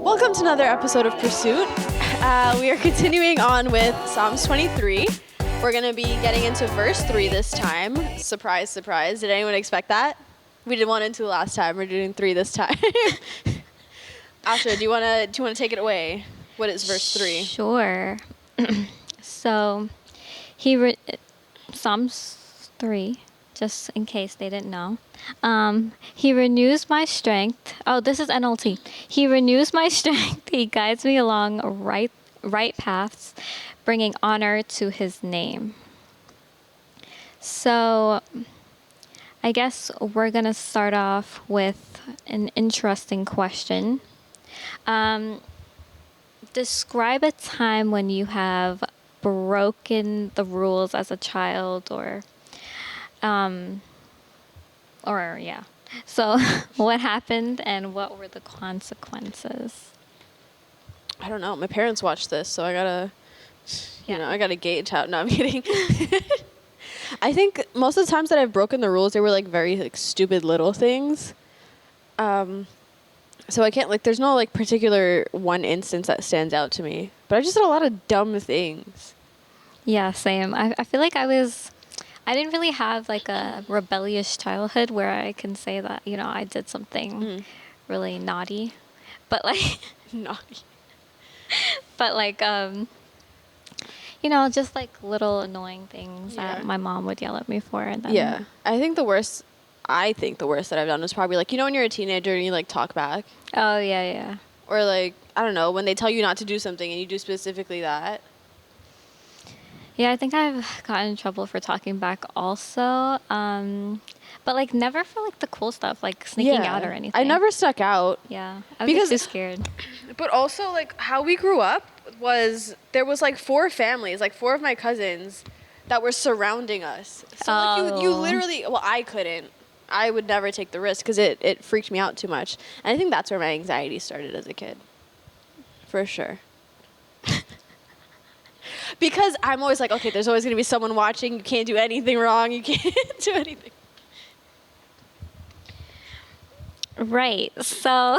Welcome to another episode of Pursuit. We are continuing on with Psalms 23. We're going to be getting into verse 3 this time. Surprise, surprise. Did anyone expect that? We did 1 and 2 last time. We're doing 3 this time. Asha, do you want to take it away? What is verse 3? Sure. So, Psalms 3, just in case they didn't know. He renews my strength. Oh, this is NLT. He renews my strength. He guides me along right paths, bringing honor to his name. So, I guess we're going to start off with an interesting question. Describe a time when you have broken the rules as a child yeah. So what happened and what were the consequences? I don't know. My parents watched this, so I gotta gauge how. No, I'm kidding. I think most of the times that I've broken the rules, they were like very like stupid little things. So I can't there's no like particular one instance that stands out to me, but I just did a lot of dumb things. Yeah, same. I feel like I didn't really have like a rebellious childhood where I can say that, I did something really naughty, but like, Naughty. but like, just like little annoying things that my mom would yell at me for. And then I think the worst that I've done was probably like, when you're a teenager and you like talk back. Oh, yeah. Or like, I don't know, when they tell you not to do something and you do specifically that. Yeah, I think I've gotten in trouble for talking back also. But like never for like the cool stuff, like sneaking out or anything. I never stuck out. Yeah, I was too scared. But also like how we grew up was there was like 4 families, like 4 of my cousins that were surrounding us. So like you literally, I couldn't. I would never take the risk because it freaked me out too much. And I think that's where my anxiety started as a kid. For sure. Because I'm always like, okay, there's always going to be someone watching. You can't do anything wrong. You can't do anything. Right. So,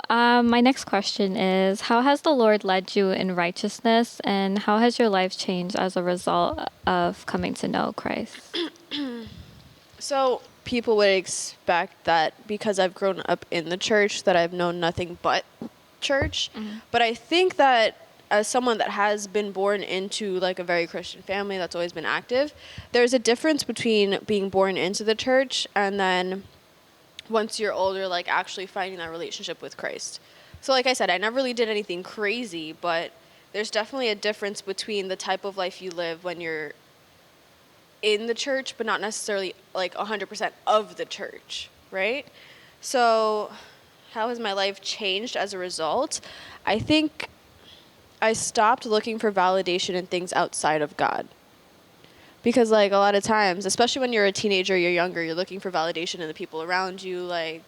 my next question is, how has the Lord led you in righteousness, and how has your life changed as a result of coming to know Christ? So people would expect that because I've grown up in the church that I've known nothing but church. But I think that as someone that has been born into like a very Christian family that's always been active, there's a difference between being born into the church and then once you're older, like actually finding that relationship with Christ. So like I said, I never really did anything crazy, but there's definitely a difference between the type of life you live when you're in the church, but not necessarily like 100% of the church, right? So how has my life changed as a result? I think I stopped looking for validation in things outside of God. Because like a lot of times, especially when you're a teenager, you're younger, you're looking for validation in the people around you, like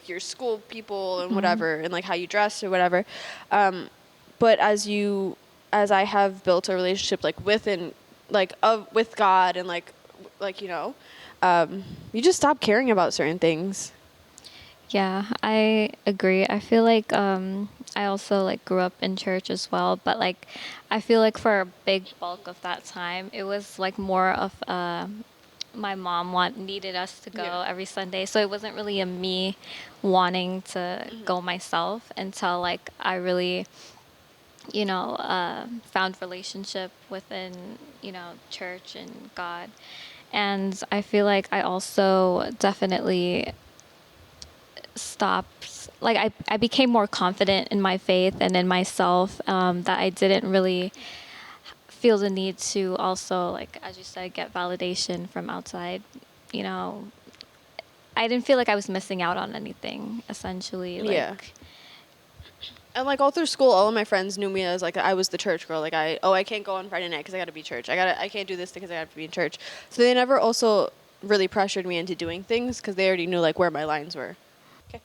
your school people and whatever, and like how you dress or whatever. But as I have built a relationship like with God and you just stop caring about certain things. Yeah, I agree. I feel like I also like grew up in church as well, but like I feel like for a big bulk of that time, it was like more of my mom needed us to go every Sunday, so it wasn't really a me wanting to go myself until like I really found relationship within church and God. And I feel like I also definitely stopped, like I became more confident in my faith and in myself, that I didn't really feel the need to also, like as you said, get validation from outside. I didn't feel like I was missing out on anything, essentially. And like all through school, all of my friends knew me as like I was the church girl. Like I can't go on Friday night because I got to be church. I can't do this because I have to be in church. So they never also really pressured me into doing things because they already knew like where my lines were. Okay.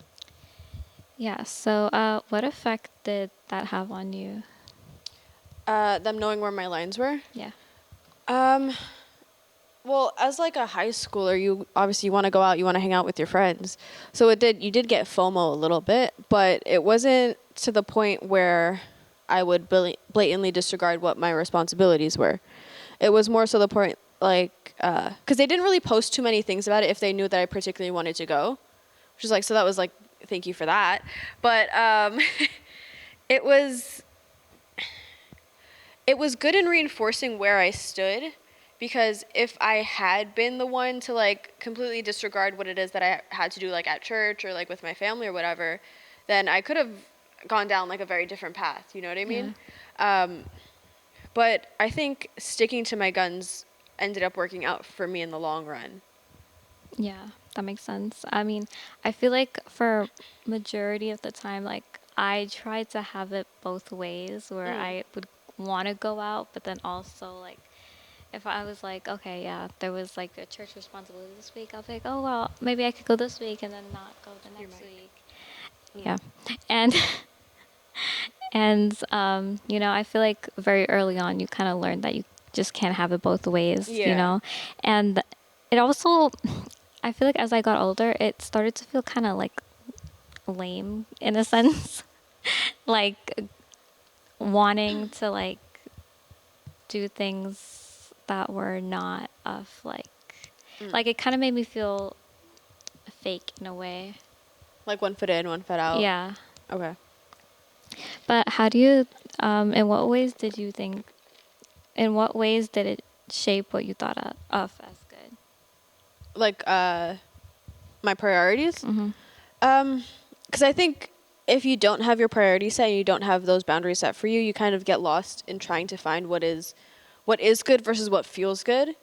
Yeah. So, what effect did that have on you? Them knowing where my lines were. Yeah. Well, as like a high schooler, you obviously want to go out, you want to hang out with your friends. So you did get FOMO a little bit, but it wasn't to the point where I would blatantly disregard what my responsibilities were. It was more so the point, like, because they didn't really post too many things about it if they knew that I particularly wanted to go, which is like, so that was like, thank you for that. But it was it was good in reinforcing where I stood, because if I had been the one to like completely disregard what it is that I had to do like at church or like with my family or whatever, then I could have gone down like a very different path, you know what I Yeah. mean? But I think sticking to my guns ended up working out for me in the long run. Yeah, that makes sense. I mean, I feel like for majority of the time, like I tried to have it both ways where I would want to go out, but then also like if I was like, okay, yeah, there was like a church responsibility this week, I'll be like, oh well, maybe I could go this week and then not go the Your next mic. week. Yeah, and you know, I feel like very early on you kind of learned that you just can't have it both ways, you Yeah. know, and it also, I feel like as I got older, it started to feel kind of like lame in a sense, like wanting to like do things that were not of like it kind of made me feel fake in a way. Like one foot in, one foot out. Yeah. Okay. But how do you, in what ways did you think, in what ways did it shape what you thought of as good? Like my priorities? Mm-hmm. Because I think if you don't have your priorities set and you don't have those boundaries set for you, you kind of get lost in trying to find what is good versus what feels good.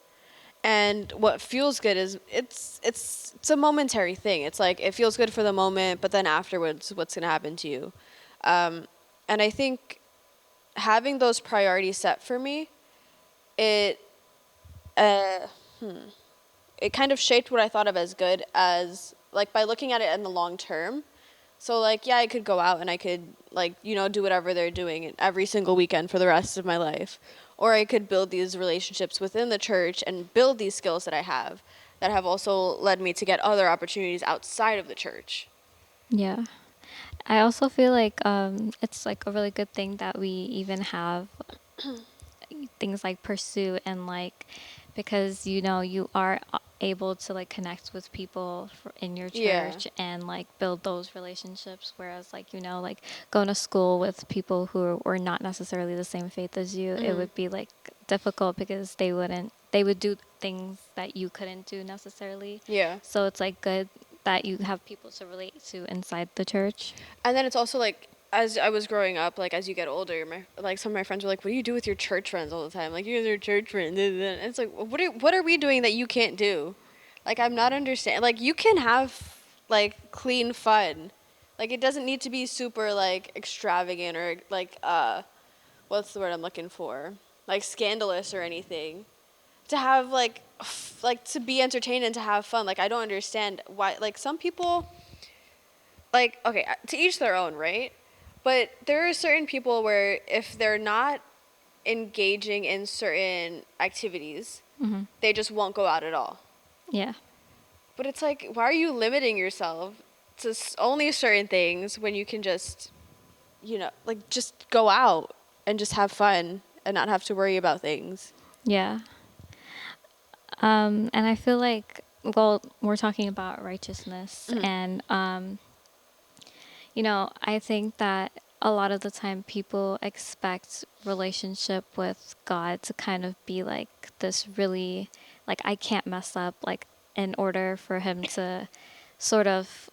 And what feels good is it's a momentary thing. It's like it feels good for the moment, but then afterwards, what's gonna happen to you? And I think having those priorities set for me, it uh, it kind of shaped what I thought of as good as like by looking at it in the long term. So like yeah, I could go out and I could like do whatever they're doing every single weekend for the rest of my life, or I could build these relationships within the church and build these skills that have also led me to get other opportunities outside of the church. Yeah. I also feel like it's like a really good thing that we even have things like pursue and like because you know you are able to like connect with people in your Yeah. church and like build those relationships, whereas like you know like going to school with people who were not necessarily the same faith as you, it would be like difficult because they would do things that you couldn't do necessarily. Yeah. So it's like good that you have people to relate to inside the church. And then it's also like as I was growing up, like as you get older, some of my friends were like, "What do you do with your church friends all the time? Like you guys are church friends." And it's like, what are we doing that you can't do? Like I'm not understand. Like you can have like clean fun. Like it doesn't need to be super like extravagant or like what's the word I'm looking for? Like scandalous or anything. To have like to be entertained and to have fun. Like I don't understand why like some people like okay to each their own, right? But there are certain people where if they're not engaging in certain activities, they just won't go out at all. Yeah. But it's like, why are you limiting yourself to only certain things when you can just like just go out and just have fun and not have to worry about things. Yeah. And I feel like, well, we're talking about righteousness, and you know, I think that a lot of the time people expect relationship with God to kind of be like this really, like I can't mess up, like in order for Him to sort of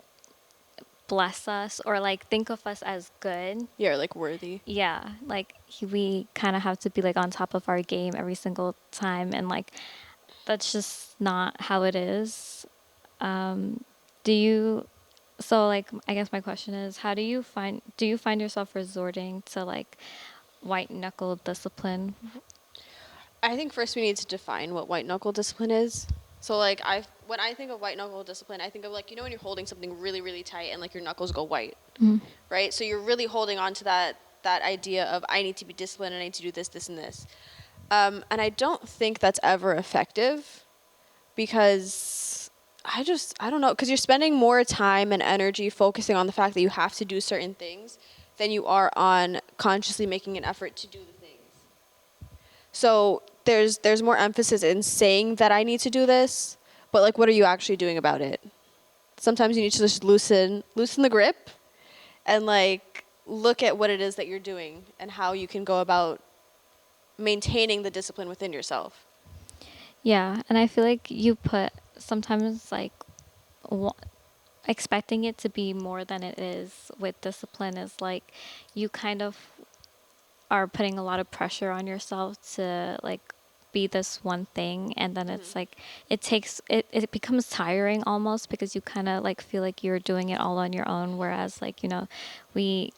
bless us or like think of us as good. Yeah, like worthy. Yeah, like we kind of have to be like on top of our game every single time, and like that's just not how it is. Do you, so like I guess my question is, how do you find yourself resorting to like white knuckle discipline? I think first we need to define what white knuckle discipline is. So like when I think of white knuckle discipline, I think of like when you're holding something really really tight and like your knuckles go white, right? So you're really holding on to that idea of I need to be disciplined, I need to do this, this, and this, and I don't think that's ever effective. because I don't know, because you're spending more time and energy focusing on the fact that you have to do certain things than you are on consciously making an effort to do the things. So there's more emphasis in saying that I need to do this, but like, what are you actually doing about it? Sometimes you need to just loosen the grip and like look at what it is that you're doing and how you can go about maintaining the discipline within yourself. Yeah, and I feel like you put sometimes like wa- expecting it to be more than it is with discipline is like you kind of are putting a lot of pressure on yourself to like be this one thing, and then it's like it becomes tiring almost because you kind of like feel like you're doing it all on your own, whereas like we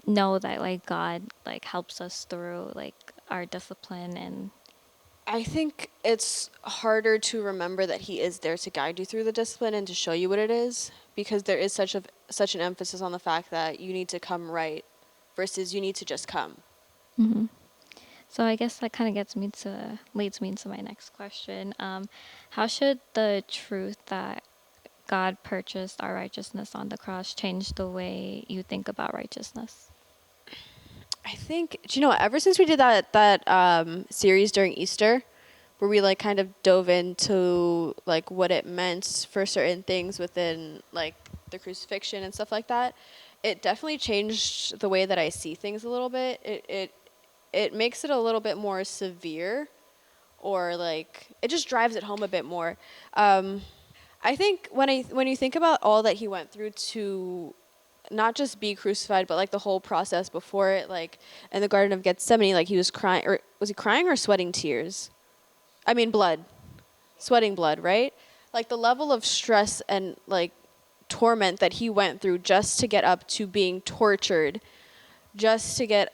know that like God like helps us through like our discipline. And I think it's harder to remember that he is there to guide you through the discipline and to show you what it is, because there is such an emphasis on the fact that you need to come right versus you need to just come. so I guess that kind of leads me into my next question. How should the truth that God purchased our righteousness on the cross change the way you think about righteousness? I think, do you know what, ever since we did that series during Easter, where we like kind of dove into like what it meant for certain things within like the crucifixion and stuff like that, it definitely changed the way that I see things a little bit. It makes it a little bit more severe, or like it just drives it home a bit more. I think when you think about all that he went through to not just be crucified, but like the whole process before it, like in the Garden of Gethsemane, like he was crying, or was he crying or sweating tears? I mean, blood, sweating blood, right? Like the level of stress and like torment that he went through just to get up to being tortured, just to get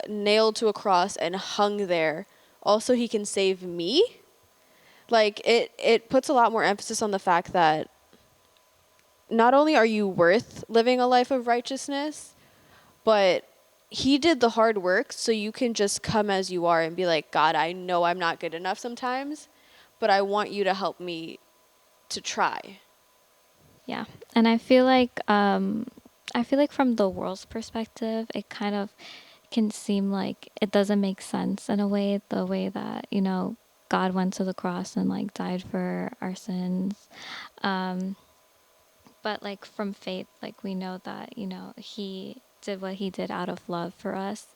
nailed to a cross and hung there. Also, he can save me. Like it puts a lot more emphasis on the fact that not only are you worth living a life of righteousness, but he did the hard work so you can just come as you are and be like, God, I know I'm not good enough sometimes, but I want you to help me to try. Yeah, and I feel like from the world's perspective, it kind of can seem like it doesn't make sense in a way, the way that God went to the cross and like died for our sins. But like from faith, like we know that he did what he did out of love for us.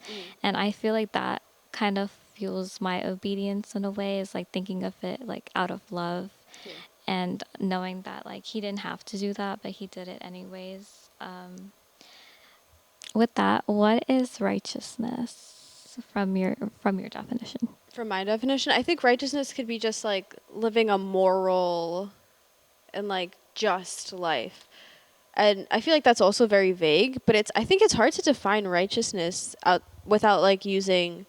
And I feel like that kind of fuels my obedience in a way, is like thinking of it like out of love. Yeah. And knowing that like he didn't have to do that, but he did it anyways. With that, what is righteousness from your definition? From my definition, I think righteousness could be just like living a moral and like just life. And I feel like that's also very vague, but I think it's hard to define righteousness without like using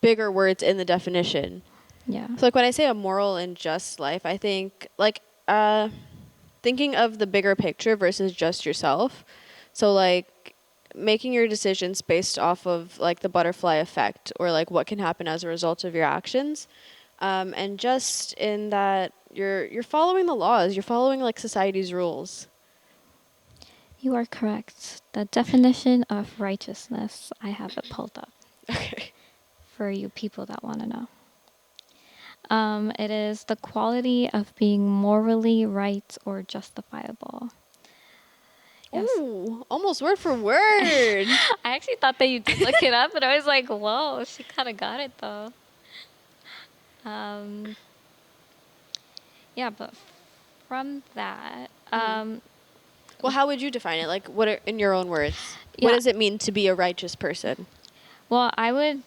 bigger words in the definition. Yeah. So like when I say a moral and just life, I think like thinking of the bigger picture versus just yourself. So like making your decisions based off of like the butterfly effect, or like what can happen as a result of your actions. And just in that you're following the laws, you're following like society's rules. You are correct. The definition of righteousness, I have it pulled up Okay. for you people that want to know. It is the quality of being morally right or justifiable. Yes. Ooh, almost word for word. I actually thought that you did look it up, and I was like, whoa, she kind of got it though. Um, yeah, but from that, Well, how would you define it? Like, what are, in your own words? What yeah, does it mean to be a righteous person? well, I would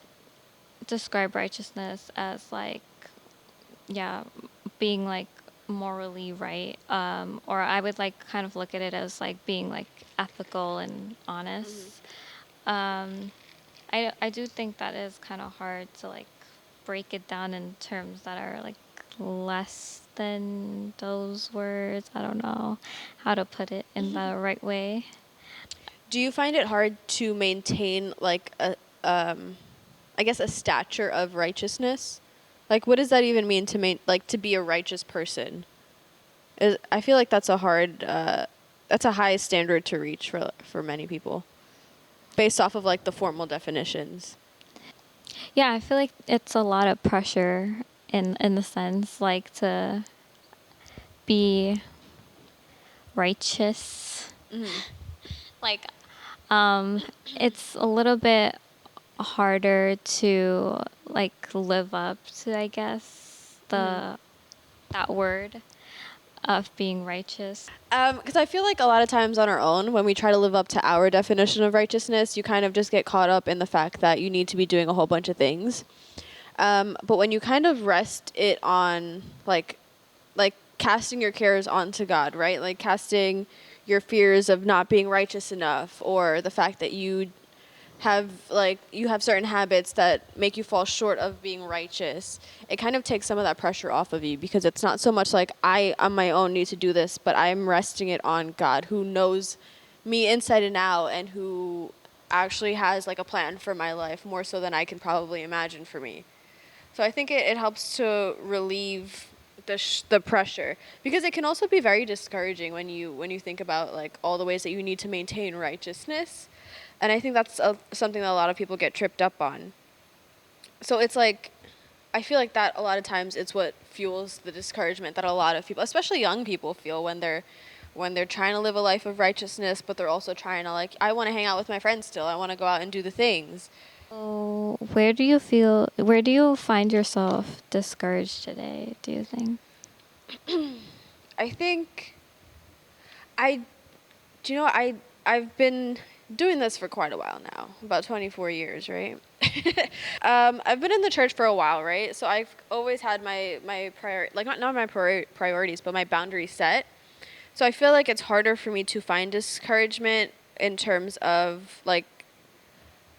describe righteousness as like, yeah, being like morally right. Or I would like kind of look at it as like being like ethical and honest. I do think that is kind of hard to like break it down in terms that are like less than those words. I don't know how to put it in the right way. Do you find it hard to maintain like I guess a stature of righteousness? Like, what does that even mean to like to be a righteous person? I feel like that's a hard, that's a high standard to reach for many people, based off of like the formal definitions. Yeah, I feel like it's a lot of pressure in the sense like to be righteous. Hmm. Like it's a little bit harder to like live up to, I guess, Hmm. the that word of being righteous. Because I feel like a lot of times on our own, when we try to live up to our definition of righteousness, you kind of just get caught up in the fact that you need to be doing a whole bunch of things. But when you kind of rest it on like casting your cares onto God, right? Like casting your fears of not being righteous enough, or the fact that you have certain habits that make you fall short of being righteous. It kind of takes some of that pressure off of you, because it's not so much like I on my own need to do this, but I'm resting it on God, who knows me inside and out, and who actually has like a plan for my life, more so than I can probably imagine for me. So I think it helps to relieve the pressure, because it can also be very discouraging when you think about like all the ways that you need to maintain righteousness, and I think that's something that a lot of people get tripped up on. So it's like, I feel like that a lot of times it's what fuels the discouragement that a lot of people, especially young people, feel when they're trying to live a life of righteousness, but they're also trying to, like, I want to hang out with my friends still. I want to go out and do the things. So, where do you find yourself discouraged today, do you think? I think I do you know I've been doing this for quite a while now, about 24 years, right? I've been in the church for a while, right? So I've always had my like not my priorities, but my boundaries set. So I feel like it's harder for me to find discouragement in terms of like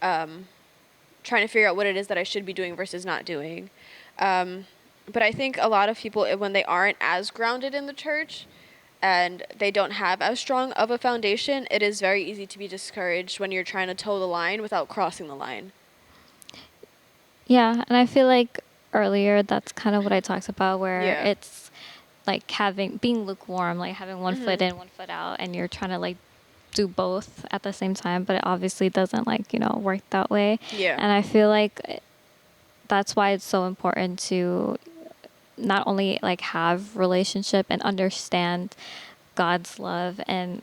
trying to figure out what it is that I should be doing versus not doing. But I think a lot of people, when they aren't as grounded in the church and they don't have as strong of a foundation, it is very easy to be discouraged when you're trying to toe the line without crossing the line. Yeah, and I feel like earlier that's kind of what I talked about, where Yeah. it's like being lukewarm, like having one foot Mhm. in, one foot out, and you're trying to like do both at the same time, but it obviously doesn't like, work that way. Yeah. And I feel like that's why it's so important to not only like have relationship and understand God's love, and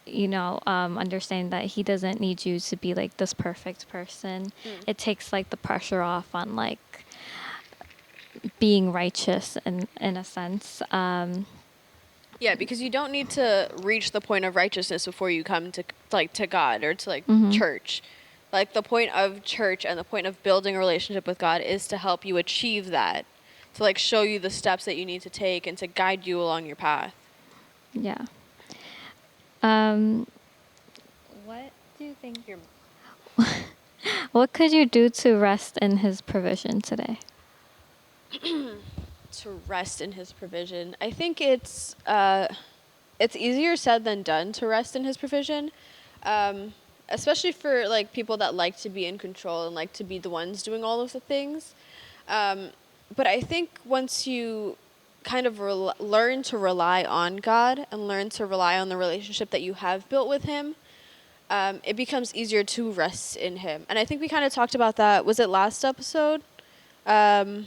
understand that he doesn't need you to be like this perfect person. Mm. It takes like the pressure off on like being righteous in a sense. Yeah, because you don't need to reach the point of righteousness before you come to like to God or to like Mhm. church. Like the point of church and the point of building a relationship with God is to help you achieve that. To like show you the steps that you need to take and to guide you along your path. Yeah. Um, what do you think your what could you do to rest in his provision today? To rest in his provision. I think it's easier said than done to rest in his provision, um, especially for like people that like to be in control and like to be the ones doing all of the things. Um, but I think once you kind of learn to rely on God and learn to rely on the relationship that you have built with Him, it becomes easier to rest in Him. And I think we kind of talked about that. Was it last episode? Um,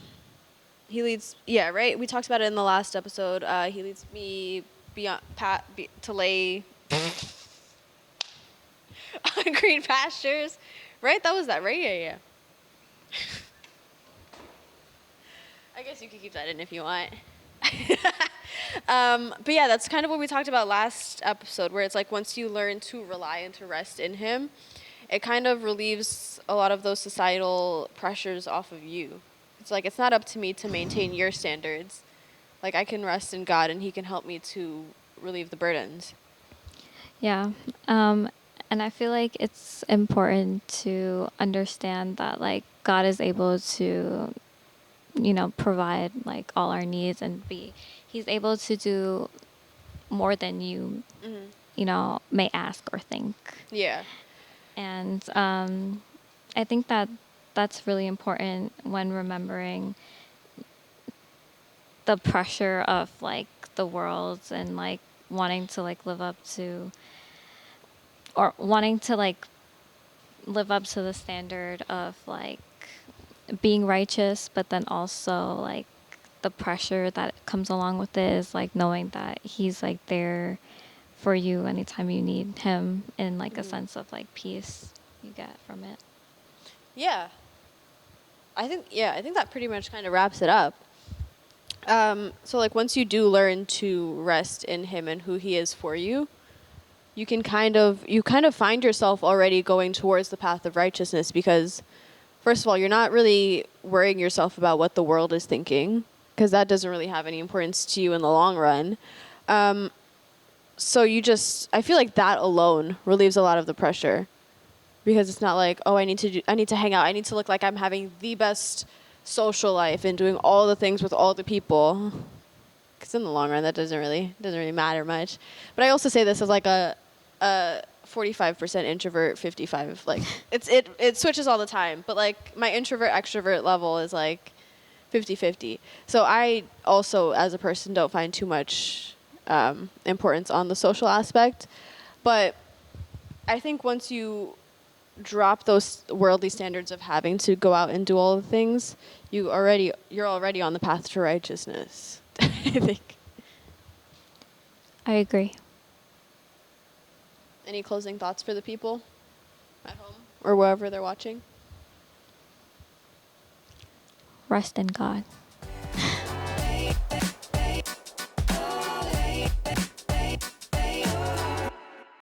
he leads, yeah, right. We talked about it in the last episode. He leads me beyond to lay on green pastures, right? That was that, right? Yeah, yeah. I guess you could keep that in if you want. But yeah, that's kind of what we talked about last episode, where it's like once you learn to rely and to rest in Him, it kind of relieves a lot of those societal pressures off of you. It's like it's not up to me to maintain your standards. Like I can rest in God, and He can help me to relieve the burdens. Yeah. And I feel like it's important to understand that like God is able to, provide like all our needs, and he's able to do more than you, Hmm. may ask or think. Yeah. And I think that that's really important when remembering the pressure of like the world and like wanting to like live up to or wanting to like live up to the standard of like being righteous, but then also like the pressure that comes along with it is like knowing that he's like there for you anytime you need him, and like a sense of like peace you get from it. Yeah. I think that pretty much kind of wraps it up. So like once you do learn to rest in him and who he is for you, you kind of find yourself already going towards the path of righteousness because first of all, you're not really worrying yourself about what the world is thinking because that doesn't really have any importance to you in the long run. So I feel like that alone relieves a lot of the pressure because it's not like, oh, I need to hang out. I need to look like I'm having the best social life and doing all the things with all the people. Because in the long run, that doesn't really matter much. But I also say this as like a 45% introvert, 55 like it switches all the time. But like my introvert extrovert level is like 50-50. So I also, as a person, don't find too much importance on the social aspect. But I think once you drop those worldly standards of having to go out and do all the things, you're already on the path to righteousness. I think. I agree. Any closing thoughts for the people at home or wherever they're watching? Rest in God.